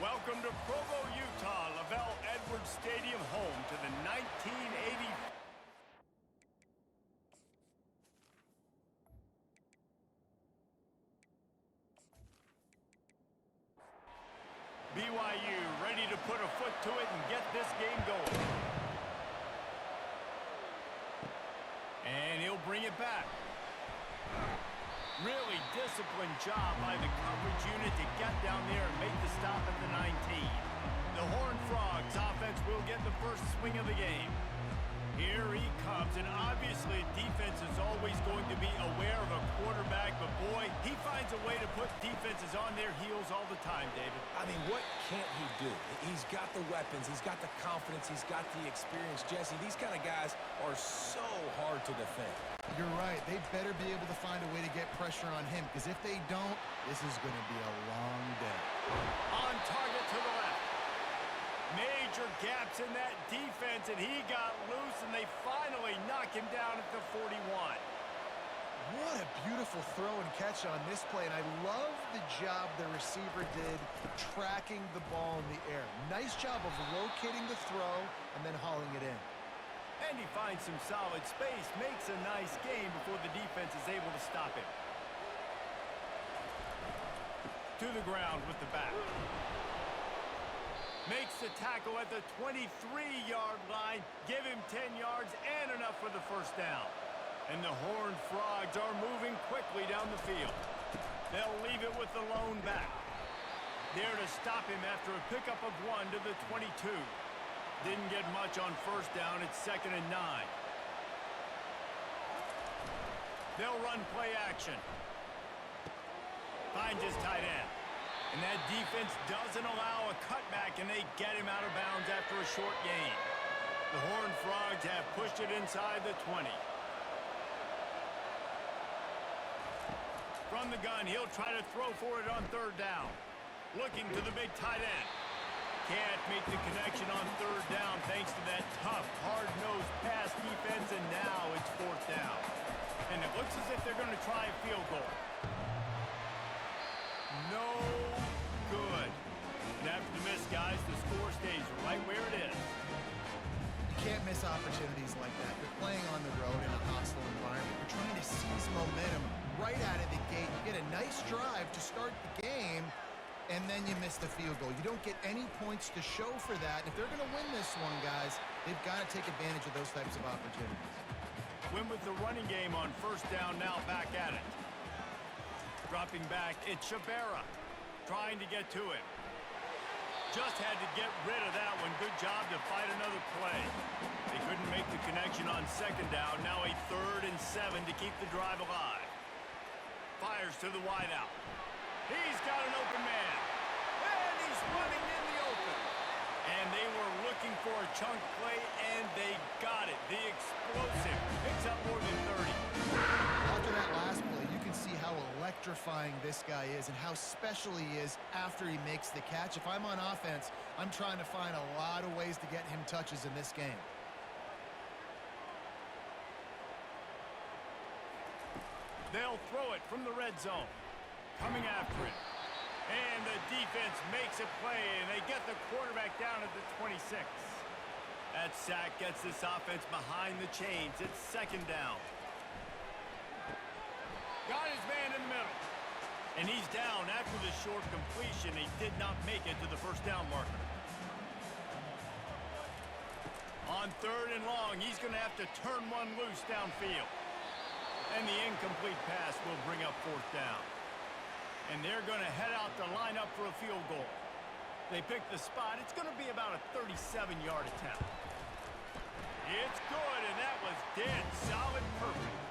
Welcome to Provo, Utah, Lavelle Edwards Stadium, home to the 1980. BYU ready to put a foot to it and get this game going. And he'll bring it back. Really disciplined job by the coverage unit to get down there and make the stop at the 19. The Horned Frogs offense will get the first swing of the game. Here he comes, and obviously defense is always going to be aware of a quarterback, but boy, he finds a way to put defenses on their heels all the time, David. I mean, what can't he do? He's got the weapons, he's got the confidence, he's got the experience. Jesse, these kind of guys are so hard to defend. You're right. They better be able to find a way to get pressure on him, because if they don't, this is going to be a long day. On target to the left. Major gaps in that defense, and he got loose, and they finally knock him down at the 41. What a beautiful throw and catch on this play, and I love the job the receiver did tracking the ball in the air. Nice job of locating the throw and then hauling it in. And he finds some solid space, makes a nice game before the defense is able to stop him. To the ground with the back. Makes the tackle at the 23-yard line. Give him 10 yards and enough for the first down. And the Horned Frogs are moving quickly down the field. They'll leave it with the lone back. There to stop him after a pickup of 1 to the 22. Didn't get much on first down. It's 2nd and 9. They'll run play action. Finds his tight end. And that defense doesn't allow a cutback, and they get him out of bounds after a short gain. The Horned Frogs have pushed it inside the 20. From the gun, he'll try to throw for it on 3rd down. Looking to the big tight end. Can't make the connection on 3rd down thanks to that tough, hard-nosed pass defense, and now it's 4th down. And it looks as if they're going to try a field goal. No good. And after the miss, guys, the score stays right where it is. You can't miss opportunities like that. You're playing on the road in a hostile environment. You're trying to seize momentum right out of the gate. You get a nice drive to start the game, and then you miss the field goal. You don't get any points to show for that. If they're going to win this one, guys, they've got to take advantage of those types of opportunities. Win with the running game on 1st down, now back at it. Dropping back, it's Shabera trying to get to him. Just had to get rid of that one. Good job to fight another play. They couldn't make the connection on 2nd down. Now a 3rd and 7 to keep the drive alive. Fires to the wideout. He's got an open man. And he's running in the open. And they were looking for a chunk play, and they got it. The explosive picks up more than 30. After that last play, you can see how electrifying this guy is and how special he is after he makes the catch. If I'm on offense, I'm trying to find a lot of ways to get him touches in this game. They'll throw it from the red zone. Coming after it. And the defense makes a play, and they get the quarterback down at the 26. That sack gets this offense behind the chains. It's 2nd down. Got his man in the middle. And he's down after the short completion. He did not make it to the 1st down marker. On 3rd and long, he's going to have to turn one loose downfield. And the incomplete pass will bring up 4th down. And they're going to head out to line up for a field goal. They pick the spot. It's going to be about a 37-yard attempt. It's good, and that was dead solid perfect.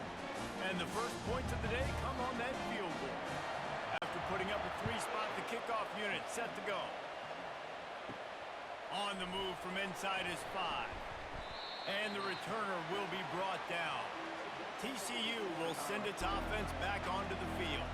And the first points of the day come on that field goal. After putting up a 3-spot, the kickoff unit set to go. On the move from inside his 5. And the returner will be brought down. TCU will send its offense back onto the field.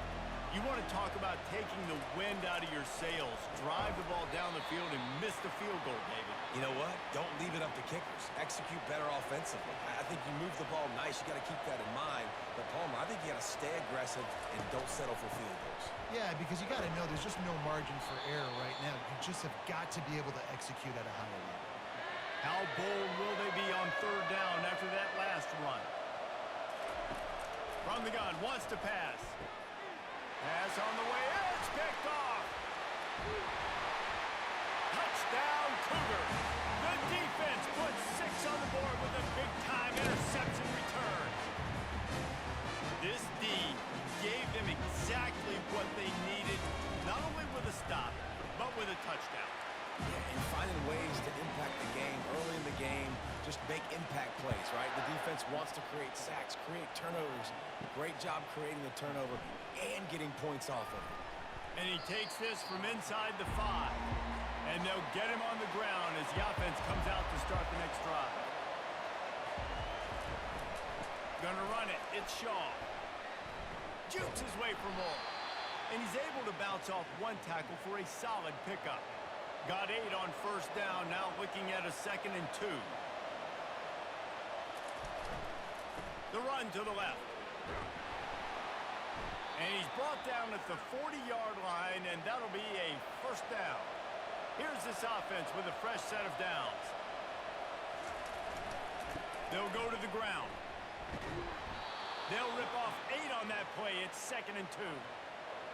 You want to talk about taking the wind out of your sails. Drive the ball down the field and miss the field goal, David. You know what? Don't leave it up to kickers. Execute better offensively. I think you move the ball nice. You got to keep that in mind. But, Palmer, I think you got to stay aggressive and don't settle for field goals. Yeah, because you got to know there's just no margin for error right now. You just have got to be able to execute at a higher level. How bold will they be on third down after that last run? From the gun, wants to pass. Pass on the way, it's picked off. Touchdown, Cougars. The defense puts 6 on the board with a big-time interception return. This D gave them exactly what they needed, not only with a stop, but with a touchdown. Yeah, and finding ways to impact the game early in the game, just make impact plays, right? The defense wants to create sacks, create turnovers. Great job creating the turnover and getting points off of it. And he takes this from inside the 5. And they'll get him on the ground as the offense comes out to start the next drive. Gonna run it. It's Shaw. Jukes his way for more. And he's able to bounce off one tackle for a solid pickup. Got 8 on first down, now looking at a 2nd and 2. The run to the left. And he's brought down at the 40-yard line, and that'll be a first down. Here's this offense with a fresh set of downs. They'll go to the ground. They'll rip off 8 on that play. It's 2nd and 2.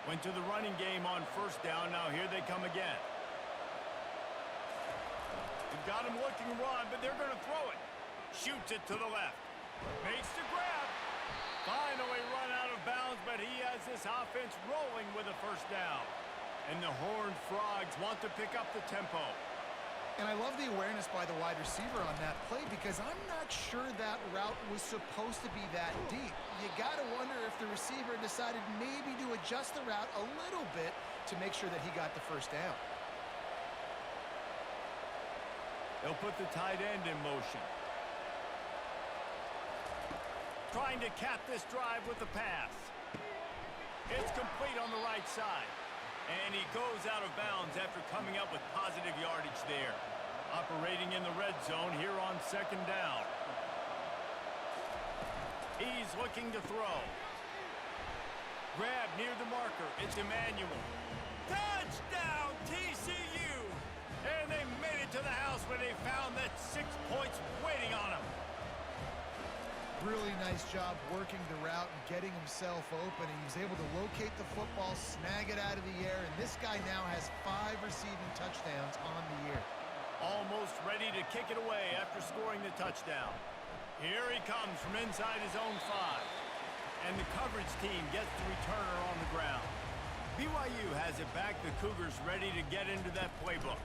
Went to the running game on first down. Now here they come again. They've got him looking to run, but they're going to throw it. Shoots it to the left. Makes the grab. Finally run out of bounds, but he has this offense rolling with a first down. And the Horned Frogs want to pick up the tempo. And I love the awareness by the wide receiver on that play because I'm not sure that route was supposed to be that deep. You got to wonder if the receiver decided maybe to adjust the route a little bit to make sure that he got the first down. They'll put the tight end in motion. Trying to cap this drive with the pass. It's complete on the right side. And he goes out of bounds after coming up with positive yardage there. Operating in the red zone here on 2nd down. He's looking to throw. Grab near the marker. It's Emmanuel. Touchdown, TCU! And they made it to the house where they found that 6 points waiting on them. Really nice job working the route and getting himself open. And he was able to locate the football, snag it out of the air, and this guy now has 5 receiving touchdowns on the year. Almost ready to kick it away after scoring the touchdown. Here he comes from inside his own 5. And the coverage team gets the returner on the ground. BYU has it back. The Cougars ready to get into that playbook.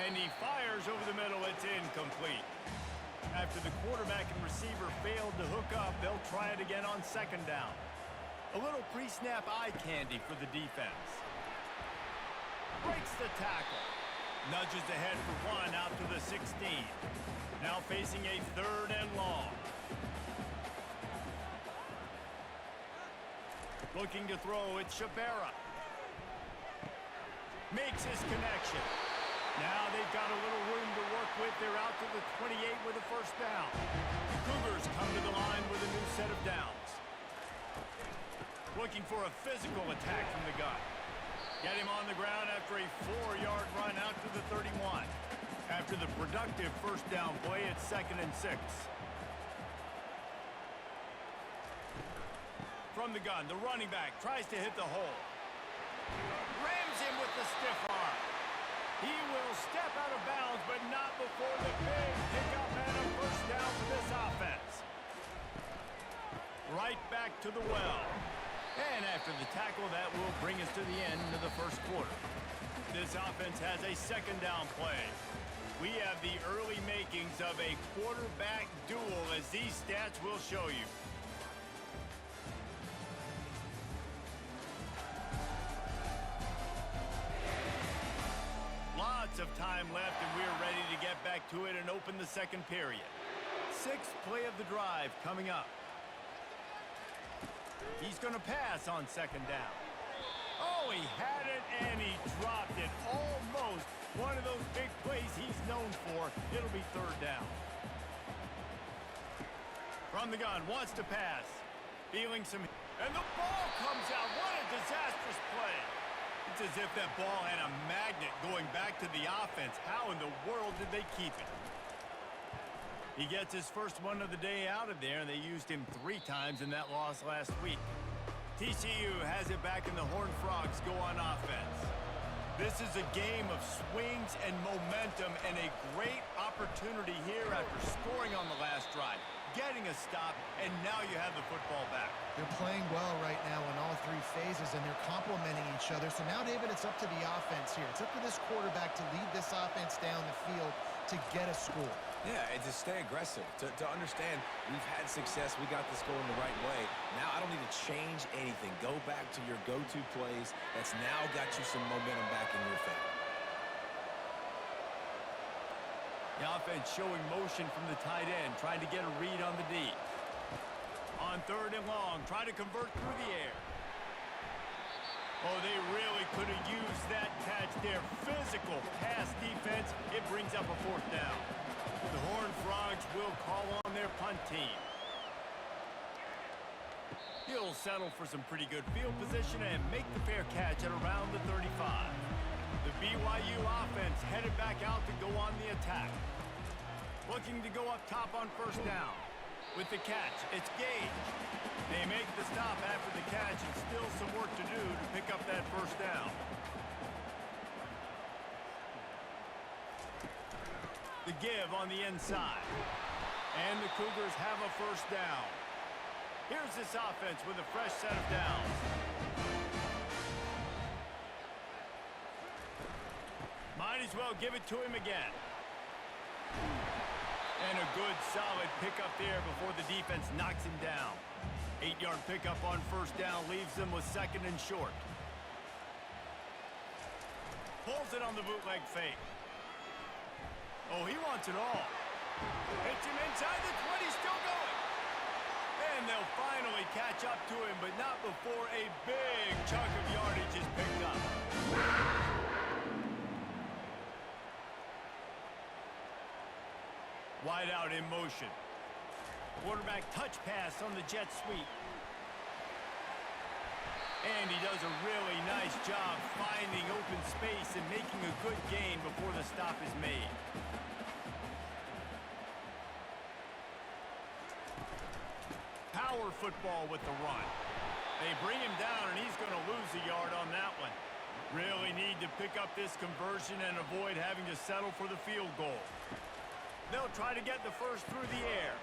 And he fires over the middle. It's incomplete. After the quarterback and receiver failed to hook up, they'll try it again on 2nd down. A little pre-snap eye candy for the defense. Breaks the tackle. Nudges ahead for 1 out to the 16. Now facing a 3rd and long. Looking to throw, it's Shabera. Makes his connection. Now they've got a little room to work with. They're out to the 28 with a first down. The Cougars come to the line with a new set of downs. Looking for a physical attack from the gun. Get him on the ground after a 4-yard run out to the 31. After the productive first down play, it's 2nd and 6. From the gun, the running back tries to hit the hole. Rams him with the stiff arm. He will step out of bounds, but not before the big pickup and a first down for this offense. Right back to the well. And after the tackle, that will bring us to the end of the first quarter. This offense has a 2nd down play. We have the early makings of a quarterback duel, as these stats will show you. Lots of time left, and we're ready to get back to it and open the 2nd period. 6th play of the drive coming up. He's going to pass on second down. Oh, he had it and he dropped it. Almost one of those big plays he's known for. It'll be third down. From the gun, wants to pass. Feeling some... And the ball comes out. What a disastrous play. It's as if that ball had a magnet going back to the offense. How in the world did they keep it? He gets his first one of the day out of there, and they used him 3 times in that loss last week. TCU has it back, and the Horned Frogs go on offense. This is a game of swings and momentum, and a great opportunity here after scoring on the last drive, getting a stop, and now you have the football back. They're playing well right now in all 3 phases, and they're complementing each other. So now, David, it's up to the offense here. It's up to this quarterback to lead this offense down the field to get a score. Yeah, and to stay aggressive, to understand we've had success, we got this going the right way. Now I don't need to change anything. Go back to your go-to plays. That's now got you some momentum back in your favor. The offense showing motion from the tight end, trying to get a read on the D. On third and long, trying to convert through the air. Oh, they really could have used that catch there. Physical pass defense. It brings up a fourth down. The Horned Frogs will call on their punt team. He'll settle for some pretty good field position and make the fair catch at around the 35. The BYU offense headed back out to go on the attack. Looking to go up top on first down. With the catch, it's Gage. They make the stop after the catch, and still some work to do to pick up that first down. The give on the inside. And the Cougars have a first down. Here's this offense with a fresh set of downs. Might as well give it to him again. And a good, solid pickup there before the defense knocks him down. 8-yard pickup on first down leaves them with second and short. Pulls it on the bootleg fake. Oh, he wants it all. Hits him inside the 20, still going. And they'll finally catch up to him, but not before a big chunk of yardage is picked up. Wide out in motion. Quarterback touch pass on the jet sweep. And he does a really nice job finding open space and making a good gain before the stop is made. Power football with the run. They bring him down, and he's going to lose a yard on that one. Really need to pick up this conversion and avoid having to settle for the field goal. They'll try to get the first through the air.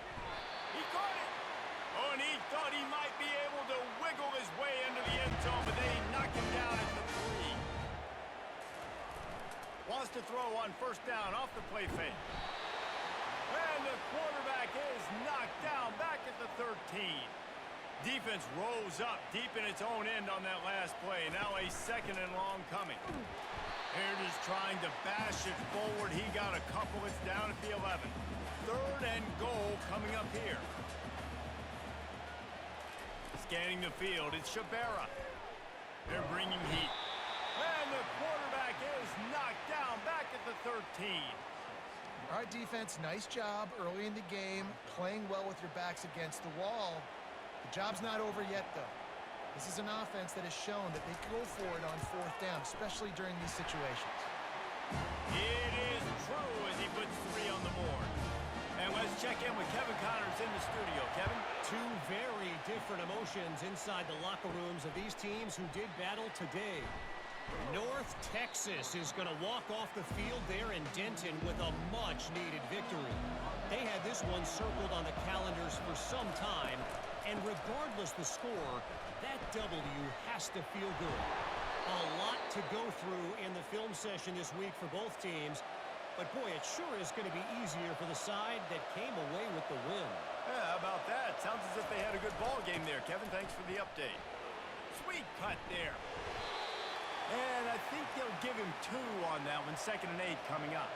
He caught it. Oh, and he thought he might be able to wiggle his way into the end zone, but they knocked him down at the 3. Wants to throw on first down off the play fake. And the quarterback is knocked down back at the 13. Defense rose up deep in its own end on that last play. Now a second and long coming. They're just trying to bash it forward. He got a couple. It's down at the 11. Third and goal coming up here. Scanning the field, it's Shabera. They're bringing heat. And the quarterback is knocked down back at the 13. All right, defense, nice job early in the game, playing well with your backs against the wall. The job's not over yet, though. This is an offense that has shown that they go for it on fourth down, especially during these situations. It is true as he puts 3 on the board. And let's check in with Kevin Connors in the studio. Kevin? 2 very different emotions inside the locker rooms of these teams who did battle today. North Texas is going to walk off the field there in Denton with a much-needed victory. They had this one circled on the calendars for some time, and regardless the score, that W has to feel good. A lot to go through in the film session this week for both teams, but boy, it sure is going to be easier for the side that came away with the win. Yeah, how about that? Sounds as if they had a good ball game there. Kevin, thanks for the update. Sweet cut there. And I think they'll give him 2 on that one. 2nd and 8 coming up.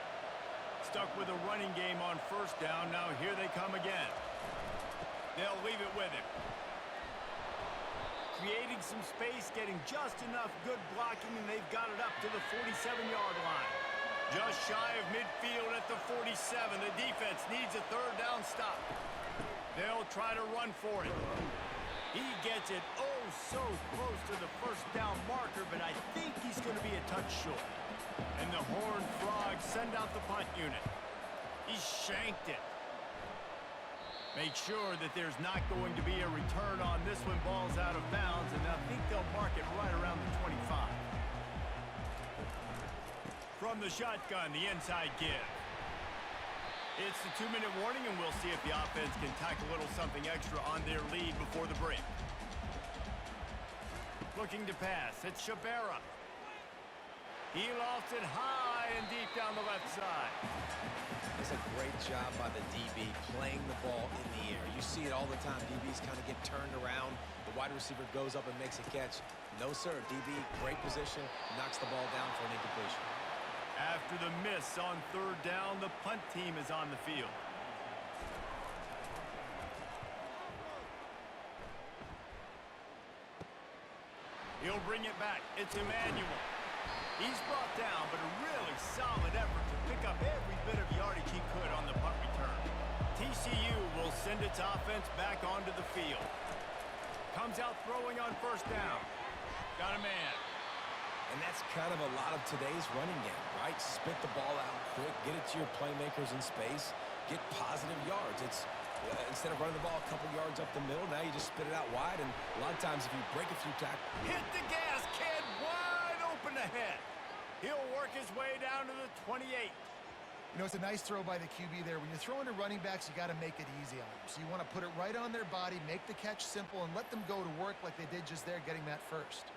Stuck with a running game on first down. Now here they come again. They'll leave it with him. creating some space, getting just enough good blocking, and they've got it up to the 47-yard line. Just shy of midfield at the 47. The defense needs a third down stop. They'll try to run for it. He gets it oh so close to the first down marker, but I think he's going to be a touch short. And the Horned Frogs send out the punt unit. He shanked it. Make sure that there's not going to be a return on this when ball's out of bounds, and I think they'll mark it right around the 25. From the shotgun, the inside give. It's the 2-minute warning, and we'll see if the offense can tack a little something extra on their lead before the break. Looking to pass, it's Shabera. He lofts it high and deep down the left side. It's a great job by the DB playing the ball in the air. You see it all the time. DBs kind of get turned around. The wide receiver goes up and makes a catch. No, sir. DB, great position, knocks the ball down for an incompletion. After the miss on third down, the punt team is on the field. He'll bring it back. It's Emmanuel. He's brought down, but a really solid effort to pick up every bit of yardage he could on the punt return. TCU will send its offense back onto the field. Comes out throwing on first down. Got a man. And that's kind of a lot of today's running game, right? Spit the ball out quick, get it to your playmakers in space, get positive yards. It's instead of running the ball a couple yards up the middle, now you just spit it out wide, and a lot of times if you break a few tackles... Hit the gas, kid! Wide open ahead. He'll work his way down to the 28. You know, it's a nice throw by the QB there. When you're throwing to running backs, you got to make it easy on them. So you want to put it right on their body, make the catch simple, and let them go to work like they did just there, getting that first.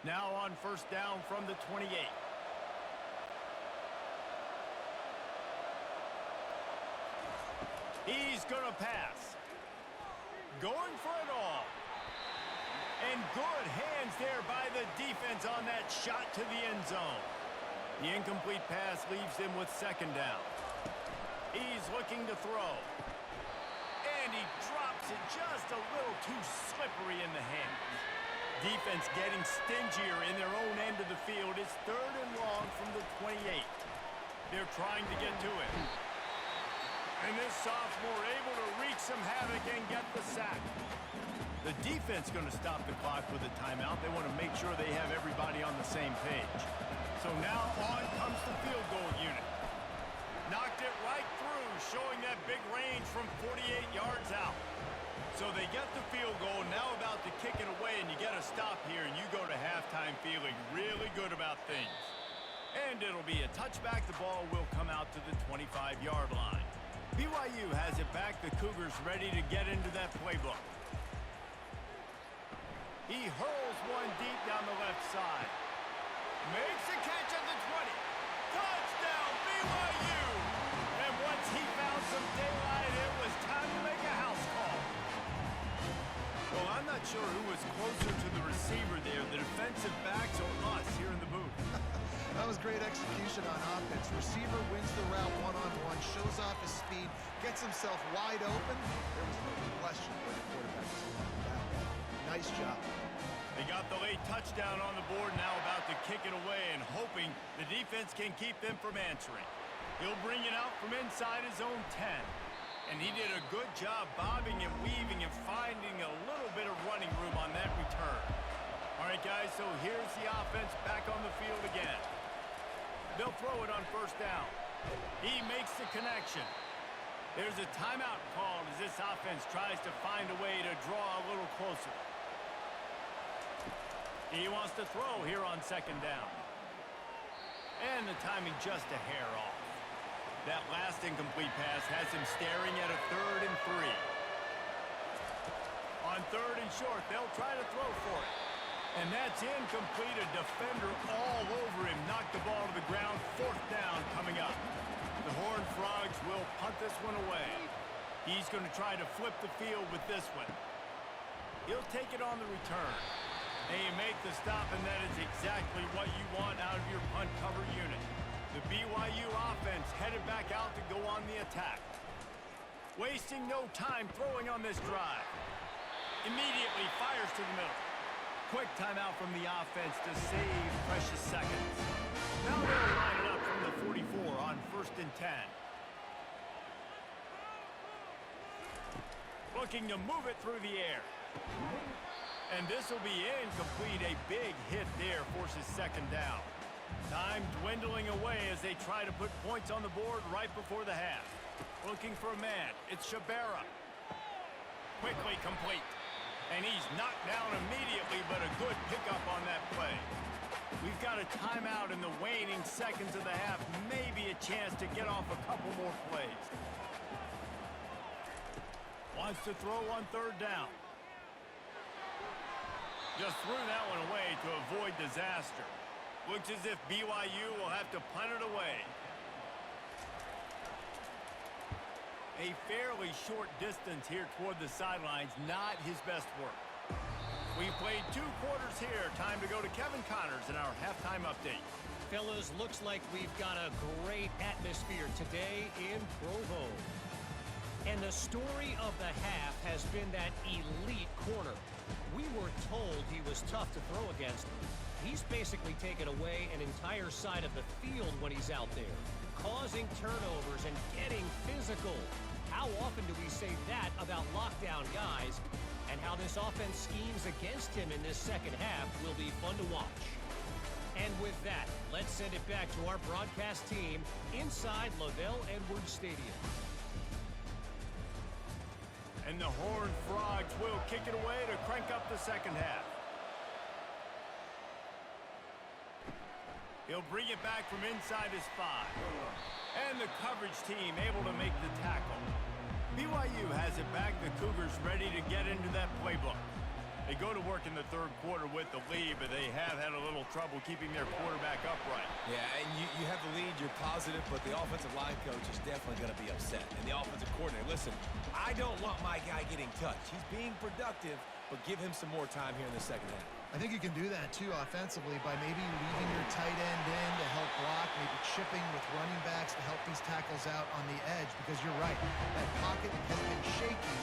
Now on first down from the 28. He's going to pass. Going for it all. And good hands there by the defense on that shot to the end zone. The incomplete pass leaves him with second down. He's looking to throw. And he drops it just a little too slippery in the hands. Defense getting stingier in their own end of the field. It's third and long from the 28. They're trying to get to it. And this sophomore able to wreak some havoc and get the sack. The defense going to stop the clock with a timeout. They want to make sure they have everybody on the same page. So now on comes the field goal unit. Knocked it right through, showing that big range from 48 yards out. So they get the field goal, now about to kick it away, and you get a stop here, and you go to halftime feeling really good about things. And it'll be a touchback. The ball will come out to the 25-yard line. BYU has it back. The Cougars ready to get into that playbook. He hurls one deep down the left side. Makes a catch at the 20. Touchdown, BYU! And once he found some daylight, it was time to make a house call. Well, I'm not sure who was closer to the receiver there, the defensive backs or us here in the booth. That was great execution on offense. Receiver wins the route one-on-one, shows off his speed, gets himself wide open. There was no question where the quarterback was going with that ball. Nice job. They got the late touchdown on the board, now about to kick it away and hoping the defense can keep them from answering. He'll bring it out from inside his own 10. And he did a good job bobbing and weaving and finding a little bit of running room on that return. All right, guys, so here's the offense back on the field again. They'll throw it on first down. He makes the connection. There's a timeout called as this offense tries to find a way to draw a little closer. He wants to throw here on second down. And the timing just a hair off. That last incomplete pass has him staring at a 3rd and 3. On 3rd and short, they'll try to throw for it. And that's incomplete. A defender all over him. Knocked the ball to the ground. 4th down coming up. The Horned Frogs will punt this one away. He's going to try to flip the field with this one. He'll take it on the return. And you make the stop, and that is exactly what you want out of your punt cover unit. The BYU offense headed back out to go on the attack. Wasting no time throwing on this drive. Immediately fires to the middle. Quick timeout from the offense to save precious seconds. Now they'll line it up from the 44 on 1st and 10. Looking to move it through the air. And this will be incomplete. A big hit there forces 2nd down. Time dwindling away as they try to put points on the board right before the half. Looking for a man. It's Shabera. Quickly complete. And he's knocked down immediately, but a good pickup on that play. We've got a timeout in the waning seconds of the half. Maybe a chance to get off a couple more plays. Wants to throw on 3rd down. Just threw that one away to avoid disaster. Looks as if BYU will have to punt it away. A fairly short distance here toward the sidelines, not his best work. We've played 2 quarters here. Time to go to Kevin Connors in our halftime update. Fellas, looks like we've got a great atmosphere today in Provo. And the story of the half has been that elite corner. We were told he was tough to throw against. He's basically taken away an entire side of the field when he's out there, causing turnovers and getting physical. How often do we say that about lockdown guys? And how this offense schemes against him in this 2nd half will be fun to watch. And with that, let's send it back to our broadcast team inside Lavelle Edwards Stadium. And the Horned Frogs will kick it away to crank up the 2nd half. He'll bring it back from inside his 5. And the coverage team able to make the tackle. BYU has it back. The Cougars ready to get into that playbook. They go to work in the 3rd quarter with the lead, but they have had a little trouble keeping their quarterback upright. Yeah, and you have the lead, you're positive, but the offensive line coach is definitely going to be upset. And the offensive coordinator, listen, I don't want my guy getting touched. He's being productive, but give him some more time here in the 2nd half. I think you can do that, too, offensively by maybe leaving your tight end in to help block, maybe chipping with running backs to help these tackles out on the edge, because you're right. That pocket has been shaky,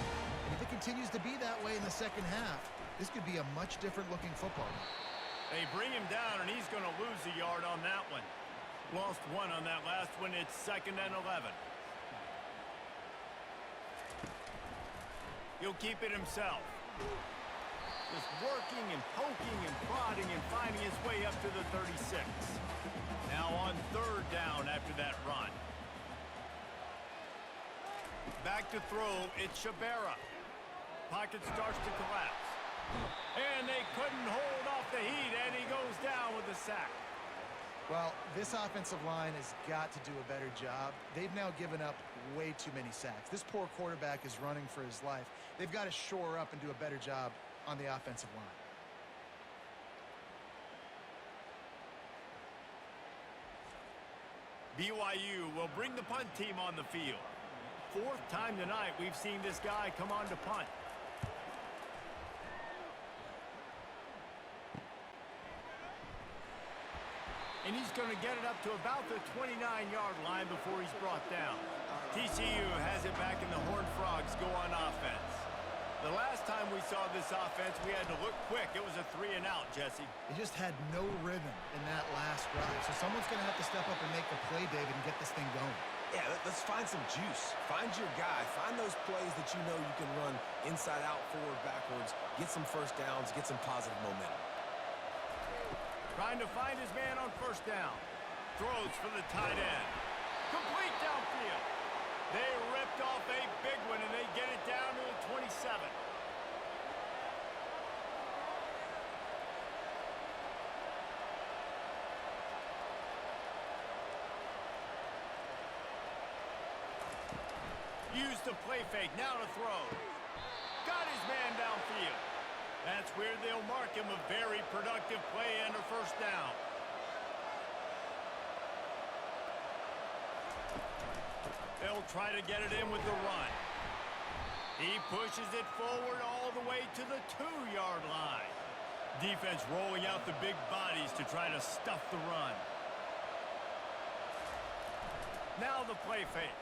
and if it continues to be that way in the 2nd half, this could be a much different-looking football game. They bring him down, and he's going to lose a yard on that one. Lost 1 on that last one. It's 2nd and 11. He'll keep it himself. Just working and poking and prodding and finding his way up to the 36. Now on 3rd down after that run. Back to throw, it's Shabera. Pocket starts to collapse. And they couldn't hold off the heat, and he goes down with a sack. Well, this offensive line has got to do a better job. They've now given up way too many sacks. This poor quarterback is running for his life. They've got to shore up and do a better job on the offensive line. BYU will bring the punt team on the field. 4th time tonight we've seen this guy come on to punt. And he's going to get it up to about the 29-yard line before he's brought down. TCU has it back, and the Horned Frogs go on offense. The last time we saw this offense, we had to look quick. It was a 3-and-out, Jesse. They just had no rhythm in that last drive. So someone's going to have to step up and make the play, David, and get this thing going. Yeah, let's find some juice. Find your guy. Find those plays that you know you can run inside out, forward, backwards. Get some 1st downs. Get some positive momentum. Trying to find his man on 1st down. Throws for the tight end. Complete downfield. They ripped off a big one, and they get it down to the 27. Used the play fake, now to throw. Got his man downfield. That's where they'll mark him a very productive play under 1st down. They'll try to get it in with the run. He pushes it forward all the way to the 2-yard line. Defense rolling out the big bodies to try to stuff the run. Now the play fake.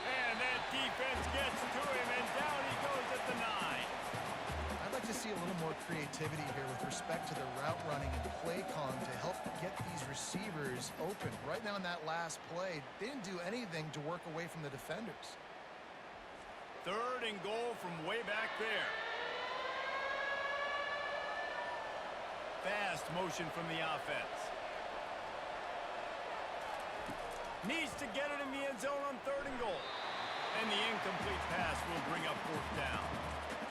And that defense gets to him, and down he goes at the 9. I'd like to see a little more creativity here with respect to the route running and play calling to help get these receivers open. Right now in that last play, they didn't do anything to work away from the defenders. 3rd and goal from way back there. Fast motion from the offense. Needs to get it in the end zone on 3rd and goal. And the incomplete pass will bring up 4th down.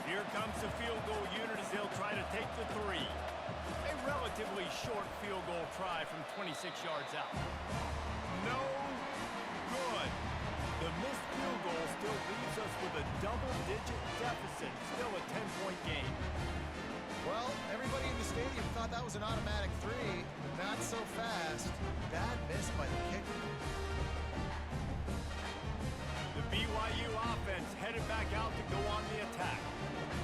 Here comes the field goal unit as they'll try to take the 3. A relatively short field goal try from 26 yards out. No good. The missed field goal still leaves us with a double-digit deficit. Still a 10-point game. Well, everybody in the stadium thought that was an automatic 3. Not so fast. Bad miss by the kicker. The BYU offense headed back out to go on the attack.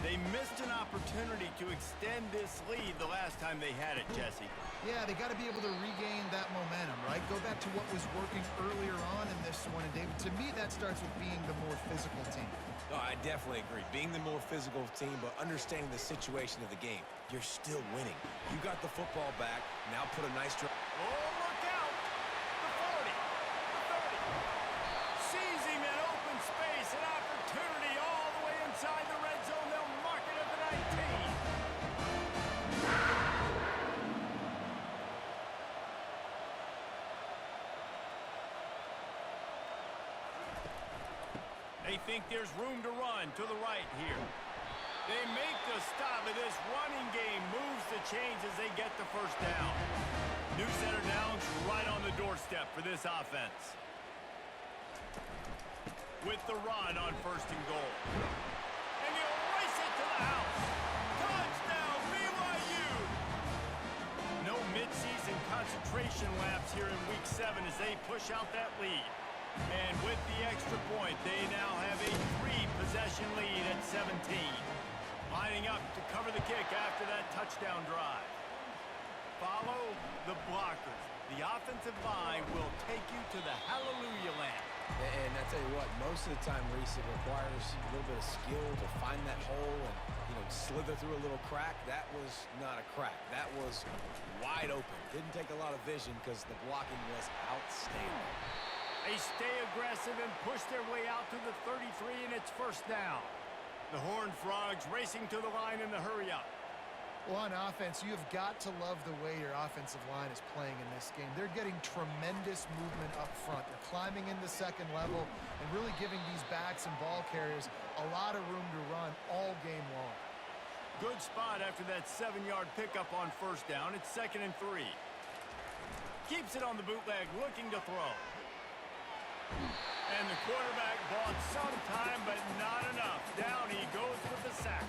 They missed an opportunity to extend this lead the last time they had it, Jesse. Yeah, they got to be able to regain that momentum, right? Go back to what was working earlier on in this one. And, David, to me, that starts with being the more physical team. No, I definitely agree. Being the more physical team, but understanding the situation of the game. You're still winning. You got the football back. Now put a nice drive. Oh, look out! The 40, the 30. Seizing that open space, an opportunity all the way inside the red zone. They'll mark it at the 19. They think there's room to run to the right here. They make the stop, and this running game moves the chains as they get the 1st down. New center downs right on the doorstep for this offense. With the run on 1st and goal. And he'll race it to the house. Touchdown, BYU! No midseason concentration laps here in Week 7 as they push out that lead. And with the extra point, they now have a 3-possession lead at 17. Lining up to cover the kick after that touchdown drive. Follow the blockers. The offensive line will take you to the hallelujah land. And I tell you what, most of the time, Reese, it requires a little bit of skill to find that hole and, slither through a little crack. That was not a crack. That was wide open. Didn't take a lot of vision because the blocking was outstanding. They stay aggressive and push their way out to the 33, and it's 1st down. The Horned Frogs racing to the line in the hurry-up. Well, on offense, you've got to love the way your offensive line is playing in this game. They're getting tremendous movement up front. They're climbing in the 2nd level and really giving these backs and ball carriers a lot of room to run all game long. Good spot after that 7-yard pickup on 1st down. It's 2nd and 3. Keeps it on the bootleg, looking to throw. And the quarterback bought some time, but not enough. Down he goes with the sack.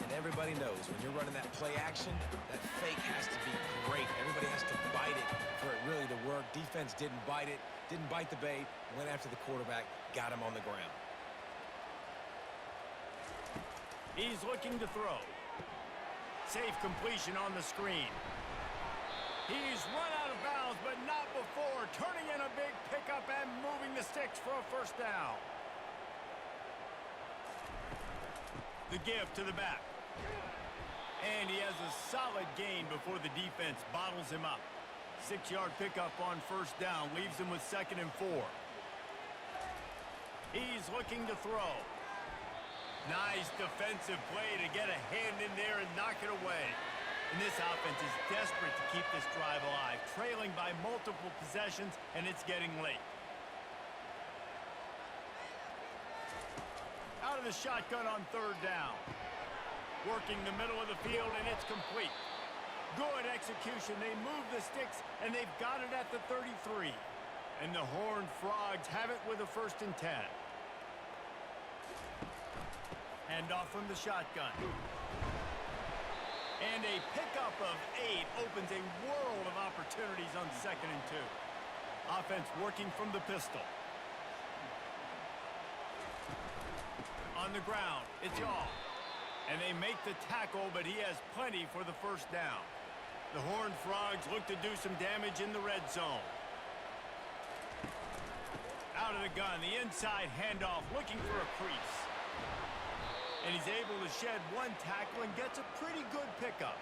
And everybody knows when you're running that play action, that fake has to be great. Everybody has to bite it for it really to work. Defense didn't bite it, didn't bite the bait, went after the quarterback, got him on the ground. He's looking to throw. Safe completion on the screen. He's run out of bounds, but not before. Turning in a big pickup and moving the sticks for a 1st down. The give to the back. And he has a solid gain before the defense bottles him up. 6-yard pickup on 1st down leaves him with 2nd and 4. He's looking to throw. Nice defensive play to get a hand in there and knock it away. And this offense is desperate to keep this drive alive, trailing by multiple possessions, and it's getting late. Out of the shotgun on 3rd down. Working the middle of the field, and it's complete. Good execution. They move the sticks, and they've got it at the 33. And the Horned Frogs have it with a 1st and 10. Hand off from the shotgun. And a pickup of 8 opens a world of opportunities on 2nd and 2. Offense working from the pistol. On the ground, it's all. And they make the tackle, but he has plenty for the first down. The Horned Frogs look to do some damage in the red zone. Out of the gun, the inside handoff, looking for a crease. And he's able to shed one tackle and gets a pretty good pickup.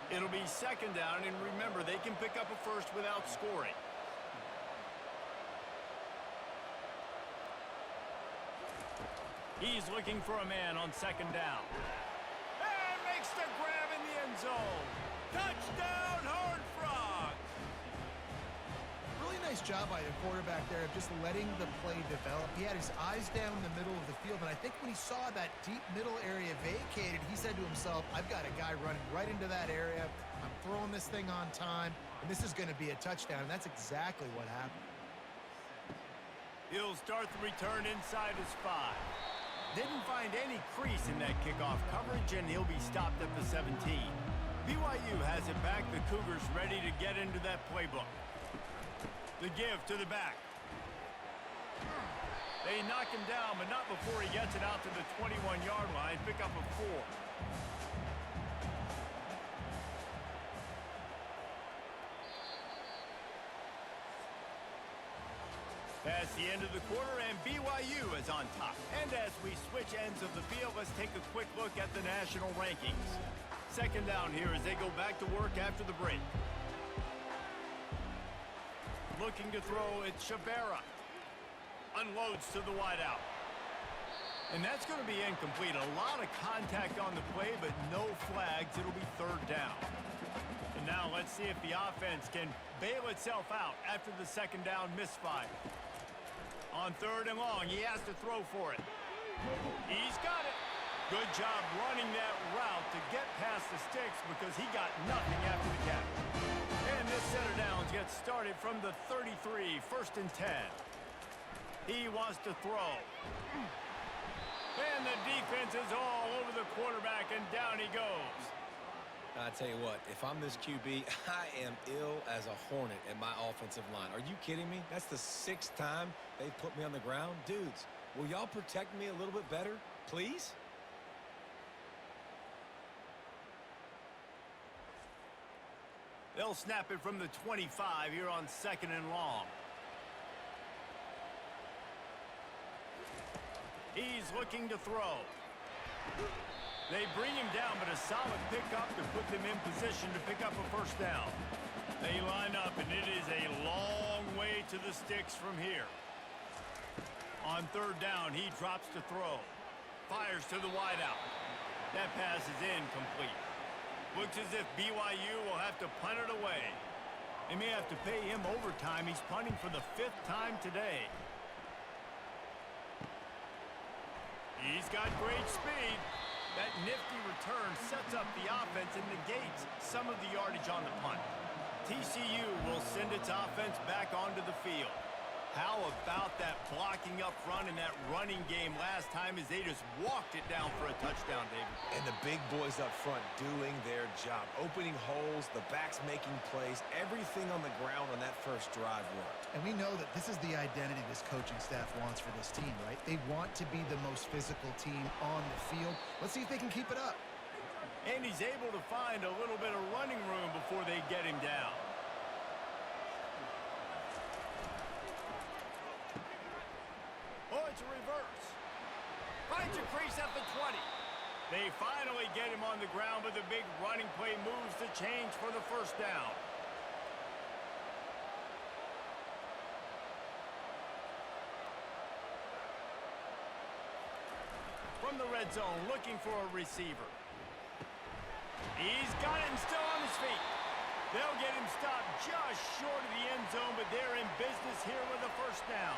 It'll be second down, and remember, they can pick up a first without scoring. He's looking for a man on second down. And makes the grab in the end zone. Touchdown, Horned Frogs! Really nice job by the quarterback there of just letting the play develop. He had his eyes down in the middle of the field, and I think when he saw that deep middle area vacated, he said to himself, I've got a guy running right into that area. I'm throwing this thing on time, and this is going to be a touchdown, and that's exactly what happened. He'll start the return inside his 5. Didn't find any crease in that kickoff coverage, and he'll be stopped at the 17. BYU has it back. The Cougars ready to get into that playbook. The give to the back. They knock him down, but not before he gets it out to the 21-yard line. Pick up a 4. Past the end of the quarter, and BYU is on top. And as we switch ends of the field, let's take a quick look at the national rankings. Second down here as they go back to work after the break. Looking to throw, it's Shabera. Unloads to the wideout. And that's going to be incomplete. A lot of contact on the play, but no flags. It'll be third down. And now let's see if the offense can bail itself out after the second down misfire. On third and long, he has to throw for it. He's got it. Good job running that route to get past the sticks because he got nothing after the catch. And this center downs gets started from the 33, first and 10. He wants to throw. And the defense is all over the quarterback, and down he goes. I tell you what, if I'm this QB, I am ill as a hornet in my offensive line. Are you kidding me? That's the 6th time they've put me on the ground. Dudes, will y'all protect me a little bit better, please? They'll snap it from the 25 here on second and long. He's looking to throw. They bring him down, but a solid pickup to put them in position to pick up a first down. They line up, and it is a long way to the sticks from here. On third down, he drops to throw. Fires to the wideout. That pass is incomplete. Looks as if BYU will have to punt it away. They may have to pay him overtime. He's punting for the 5th time today. He's got great speed. That nifty return sets up the offense and negates some of the yardage on the punt. TCU will send its offense back onto the field. How about that blocking up front and that running game last time as they just walked it down for a touchdown, David? And the big boys up front doing their job. Opening holes, the backs making plays. Everything on the ground on that first drive worked. And we know that this is the identity this coaching staff wants for this team, right? They want to be the most physical team on the field. Let's see if they can keep it up. And he's able to find a little bit of running room before they get him down. Oh, it's a reverse. Finds a crease at the 20. They finally get him on the ground, but the big running play moves the change for the first down. From the red zone, looking for a receiver. He's got him still on his feet. They'll get him stopped just short of the end zone, but they're in business here with a first down.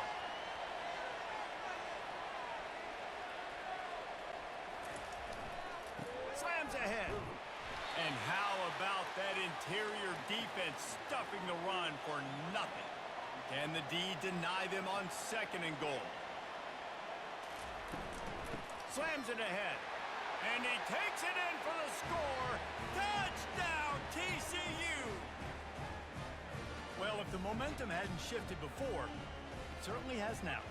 Slams ahead. And how about that interior defense stuffing the run for nothing? Can the D deny them on second and goal? Slams it ahead. And he takes it in for the score. Touchdown, TCU! Well, if the momentum hadn't shifted before, it certainly has now.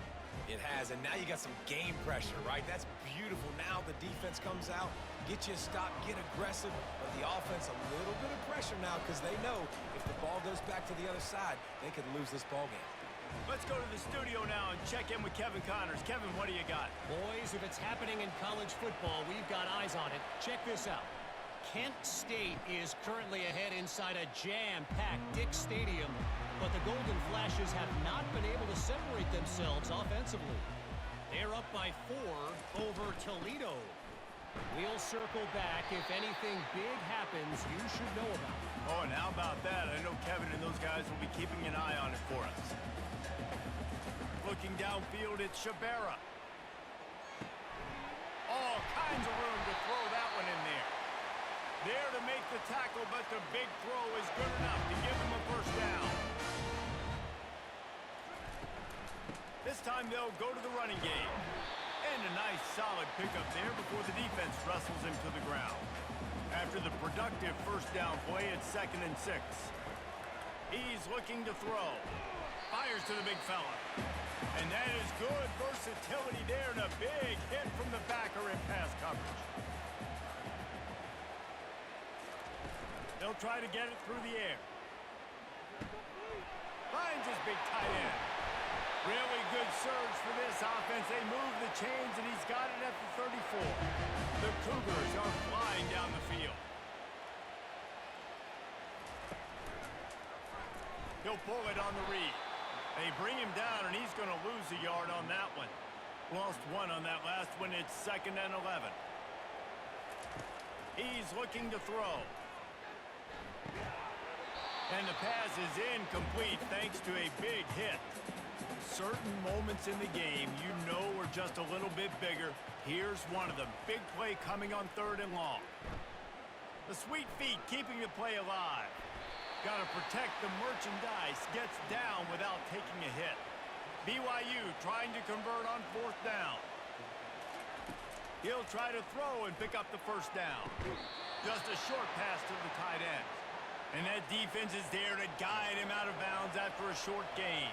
It has, and now you got some game pressure, right? That's beautiful. Now the defense comes out, get you a stop, get aggressive, but the offense a little bit of pressure now because they know if the ball goes back to the other side, they could lose this ball game. Let's go to the studio now and check in with Kevin Connors. Kevin, what do you got? Boys, if it's happening in college football, we've got eyes on it. Check this out. Kent State is currently ahead inside a jam-packed Dick Stadium, but the Golden Flashes have not been able to separate themselves offensively. They're up by 4 over Toledo. We'll circle back. If anything big happens, you should know about it. Oh, and how about that? I know Kevin and those guys will be keeping an eye on it for us. Looking downfield, it's Shabera. All kinds of room to throw that one in there. There to make the tackle, but the big throw is good enough to give them a first down. This time they'll go to the running game. And a nice solid pickup there before the defense wrestles him to the ground. After the productive first down play, it's 2nd and 6. He's looking to throw. Fires to the big fella. And that is good versatility there and a big hit from the backer in pass coverage. They'll try to get it through the air. Finds his big tight end. Really good surge for this offense. They move the chains, and he's got it at the 34. The Cougars are flying down the field. He'll pull it on the read. They bring him down, and he's going to lose a yard on that one. Lost 1 on that last one. It's 2nd and 11. He's looking to throw. And the pass is incomplete thanks to a big hit. Certain moments in the game you know are just a little bit bigger. Here's one of them. Big play coming on 3rd and long. The sweet feet keeping the play alive. Got to protect the merchandise. Gets down without taking a hit. BYU trying to convert on 4th down. He'll try to throw and pick up the first down. Just a short pass to the tight end. And that defense is there to guide him out of bounds after a short gain.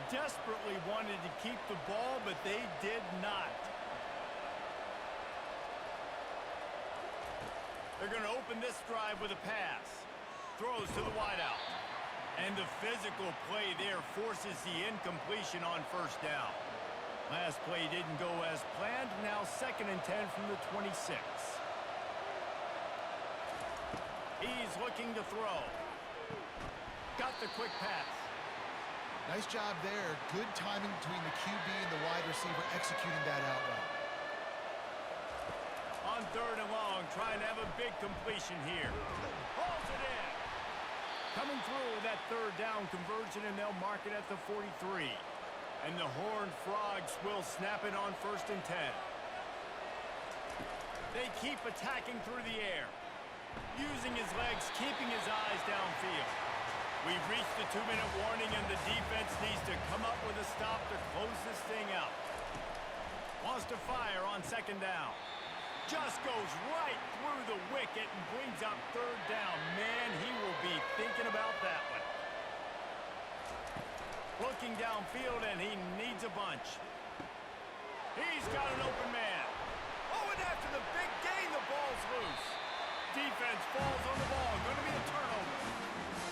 Desperately wanted to keep the ball, but they did not. They're going to open this drive with a pass. Throws to the wideout. And the physical play there forces the incompletion on 1st down. Last play didn't go as planned. Now 2nd and 10 from the 26. He's looking to throw. Got the quick pass. Nice job there. Good timing between the QB and the wide receiver executing that out route. On 3rd and long, trying to have a big completion here. Hauls it in. Coming through that 3rd down conversion, and they'll mark it at the 43. And the Horned Frogs will snap it on 1st and 10. They keep attacking through the air. Using his legs, keeping his eyes downfield. We've reached the 2-minute warning, and the defense needs to come up with a stop to close this thing out. Wants to fire on 2nd down. Just goes right through the wicket and brings up 3rd down. Man, he will be thinking about that one. Looking downfield, and he needs a bunch. He's got an open man. Oh, and after the big gain, the ball's loose. Defense falls on the ball. Going to be a turnover.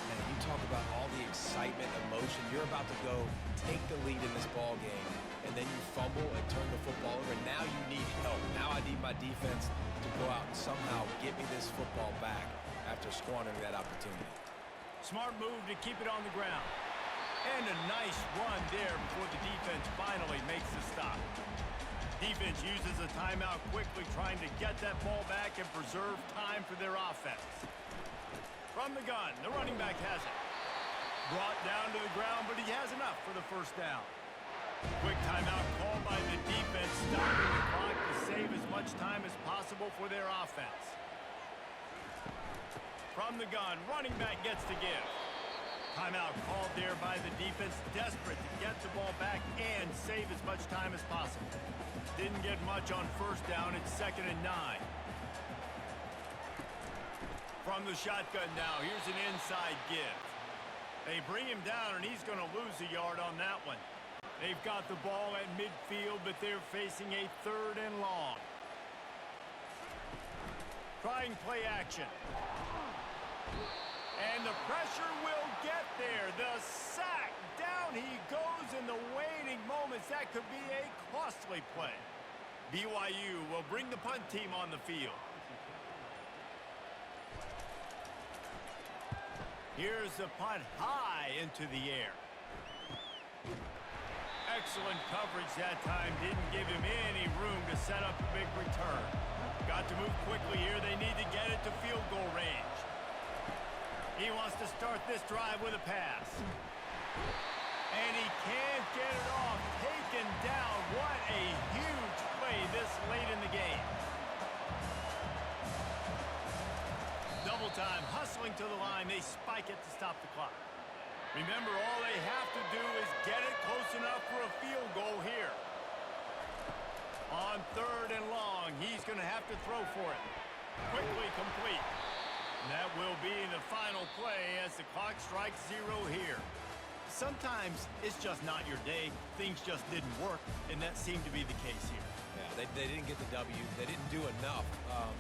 Man, you talk about all the excitement, emotion. You're about to go take the lead in this ball game, and then you fumble and turn the football over. Now you need help. Now I need my defense to go out and somehow get me this football back after squandering that opportunity. Smart move to keep it on the ground. And a nice run there before the defense finally makes the stop. Defense uses a timeout quickly, trying to get that ball back and preserve time for their offense. From the gun, the running back has it. Brought down to the ground, but he has enough for the first down. Quick timeout called by the defense, stopping the clock to save as much time as possible for their offense. From the gun, running back gets to give. Timeout called there by the defense, desperate to get the ball back and save as much time as possible. Didn't get much on 1st down. It's 2nd and 9. From the shotgun now, here's an inside give. They bring him down, and he's going to lose a yard on that one. They've got the ball at midfield, but they're facing a 3rd and long. Trying play action. And the pressure will get there. The sack. Down he goes in the waiting moments. That could be a costly play. BYU will bring the punt team on the field. Here's the punt high into the air. Excellent coverage that time. Didn't give him any room to set up a big return. Got to move quickly here. They need to get it to field goal range. He wants to start this drive with a pass. And he can't get it off. Taken down. What a huge play this late in the game. Double time, hustling to the line. They spike it to stop the clock. Remember, all they have to do is get it close enough for a field goal here. On 3rd and long, he's going to have to throw for it. Quickly complete. And that will be the final play as the clock strikes 0 here. Sometimes it's just not your day. Things just didn't work, and that seemed to be the case here. Yeah, they didn't get the W. They didn't do enough.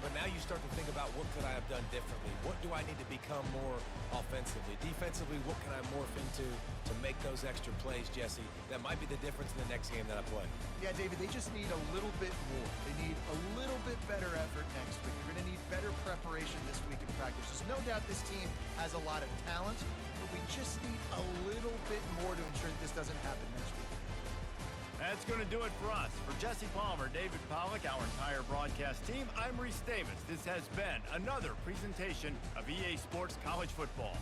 But now you start to think about what could I have done differently? What do I need to become more offensively? Defensively, what can I morph into to make those extra plays, Jesse? That might be the difference in the next game that I play. Yeah, David, they just need a little bit more. They need a little bit better effort next week. They're going to need better preparation this week in practice. There's no doubt this team has a lot of talent, but we just need a little bit more to ensure that this doesn't happen next week. That's going to do it for us. For Jesse Palmer, David Pollack, our entire broadcast team, I'm Reese Davis. This has been another presentation of EA Sports College Football.